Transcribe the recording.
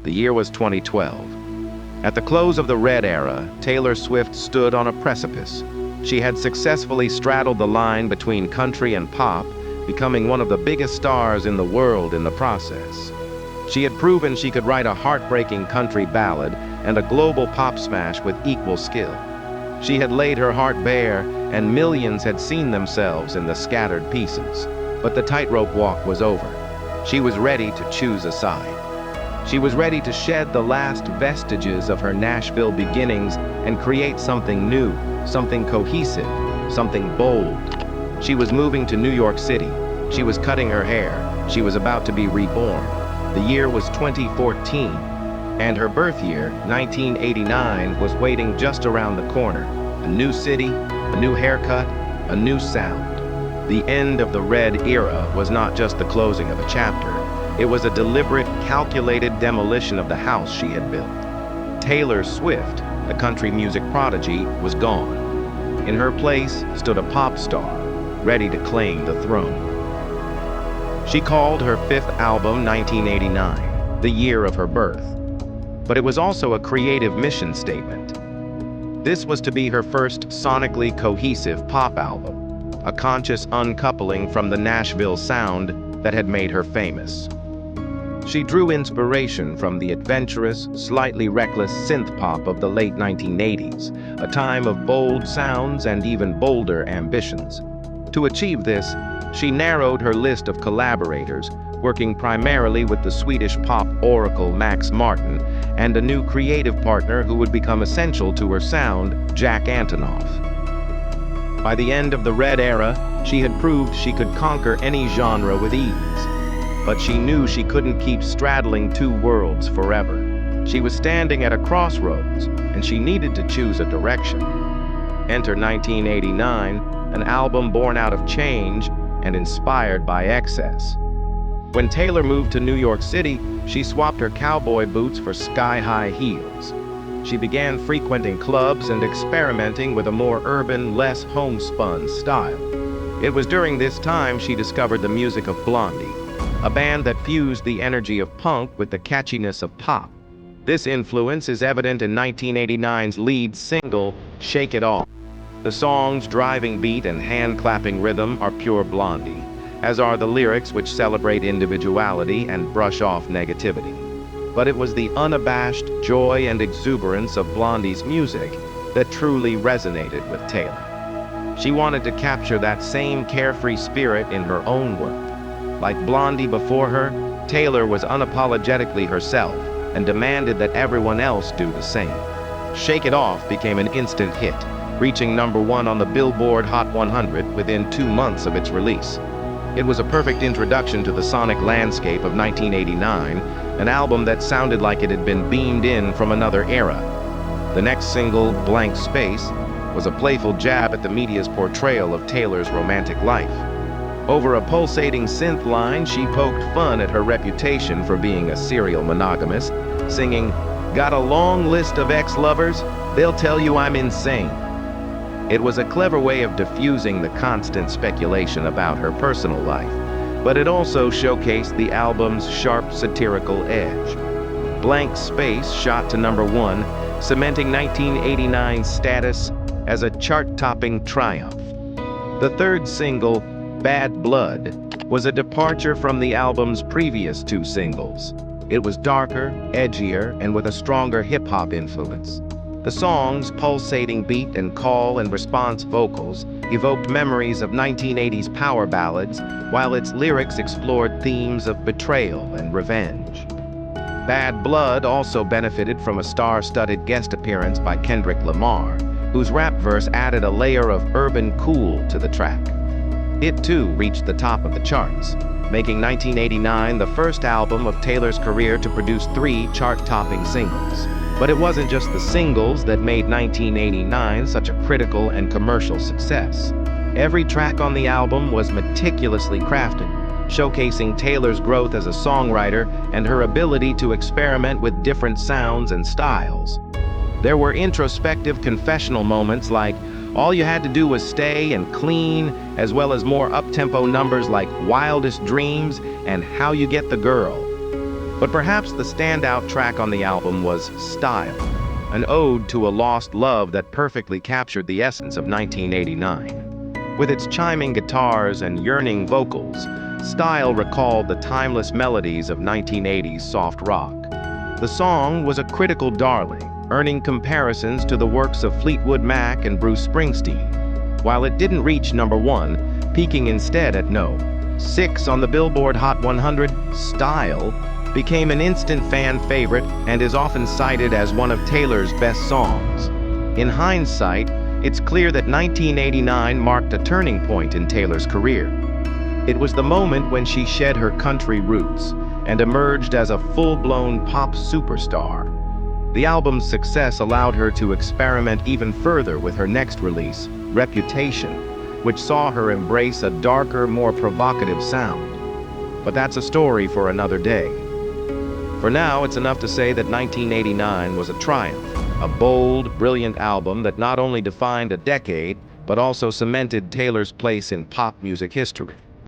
The year was 2012. At the close of the Red Era, Taylor Swift stood on a precipice. She had successfully straddled the line between country and pop, becoming one of the biggest stars in the world in the process. She had proven she could write a heartbreaking country ballad and a global pop smash with equal skill. She had laid her heart bare, and millions had seen themselves in the scattered pieces. But the tightrope walk was over. She was ready to choose a side. She was ready to shed the last vestiges of her Nashville beginnings and create something new, something cohesive, something bold. She was moving to New York City. She was cutting her hair. She was about to be reborn. The year was 2014, and her birth year, 1989, was waiting just around the corner. A new city, a new haircut, a new sound. The end of the Red Era was not just the closing of a chapter. It was a deliberate, calculated demolition of the house she had built. Taylor Swift, the country music prodigy, was gone. In her place stood a pop star, ready to claim the throne. She called her fifth album 1989, the year of her birth. But it was also a creative mission statement. This was to be her first sonically cohesive pop album, a conscious uncoupling from the Nashville sound that had made her famous. She drew inspiration from the adventurous, slightly reckless synth-pop of the late 1980s, a time of bold sounds and even bolder ambitions. To achieve this, she narrowed her list of collaborators, working primarily with the Swedish pop oracle Max Martin and a new creative partner who would become essential to her sound, Jack Antonoff. By the end of the Red Era, she had proved she could conquer any genre with ease. But she knew she couldn't keep straddling two worlds forever. She was standing at a crossroads, and she needed to choose a direction. Enter 1989, an album born out of change and inspired by excess. When Taylor moved to New York City, she swapped her cowboy boots for sky-high heels. She began frequenting clubs and experimenting with a more urban, less homespun style. It was during this time she discovered the music of Blondie, a band that fused the energy of punk with the catchiness of pop. This influence is evident in 1989's lead single, Shake It Off. The song's driving beat and hand-clapping rhythm are pure Blondie, as are the lyrics which celebrate individuality and brush off negativity. But it was the unabashed joy and exuberance of Blondie's music that truly resonated with Taylor. She wanted to capture that same carefree spirit in her own work. Like Blondie before her, Taylor was unapologetically herself and demanded that everyone else do the same. Shake It Off became an instant hit, reaching #1 on the Billboard Hot 100 within 2 months of its release. It was a perfect introduction to the sonic landscape of 1989, an album that sounded like it had been beamed in from another era. The next single, Blank Space, was a playful jab at the media's portrayal of Taylor's romantic life. Over a pulsating synth line, she poked fun at her reputation for being a serial monogamist, singing, "Got a long list of ex-lovers? They'll tell you I'm insane." It was a clever way of diffusing the constant speculation about her personal life, but it also showcased the album's sharp satirical edge. Blank Space shot to #1, cementing 1989's status as a chart-topping triumph. The third single, Bad Blood, was a departure from the album's previous 2 singles. It was darker, edgier, and with a stronger hip-hop influence. The song's pulsating beat and call and response vocals evoked memories of 1980s power ballads, while its lyrics explored themes of betrayal and revenge. Bad Blood also benefited from a star-studded guest appearance by Kendrick Lamar, whose rap verse added a layer of urban cool to the track. It too reached the top of the charts, making 1989 the first album of Taylor's career to produce 3 chart-topping singles. But it wasn't just the singles that made 1989 such a critical and commercial success. Every track on the album was meticulously crafted, showcasing Taylor's growth as a songwriter and her ability to experiment with different sounds and styles. There were introspective confessional moments like All You Had to Do Was Stay and Clean, as well as more up-tempo numbers like Wildest Dreams and How You Get the Girl. But perhaps the standout track on the album was Style, an ode to a lost love that perfectly captured the essence of 1989. With its chiming guitars and yearning vocals, Style recalled the timeless melodies of 1980s soft rock. The song was a critical darling, earning comparisons to the works of Fleetwood Mac and Bruce Springsteen. While it didn't reach #1, peaking instead at No. 6 on the Billboard Hot 100, Style became an instant fan favorite and is often cited as one of Taylor's best songs. In hindsight, it's clear that 1989 marked a turning point in Taylor's career. It was the moment when she shed her country roots and emerged as a full-blown pop superstar. The album's success allowed her to experiment even further with her next release, Reputation, which saw her embrace a darker, more provocative sound. But that's a story for another day. For now, it's enough to say that 1989 was a triumph, a bold, brilliant album that not only defined a decade, but also cemented Taylor's place in pop music history.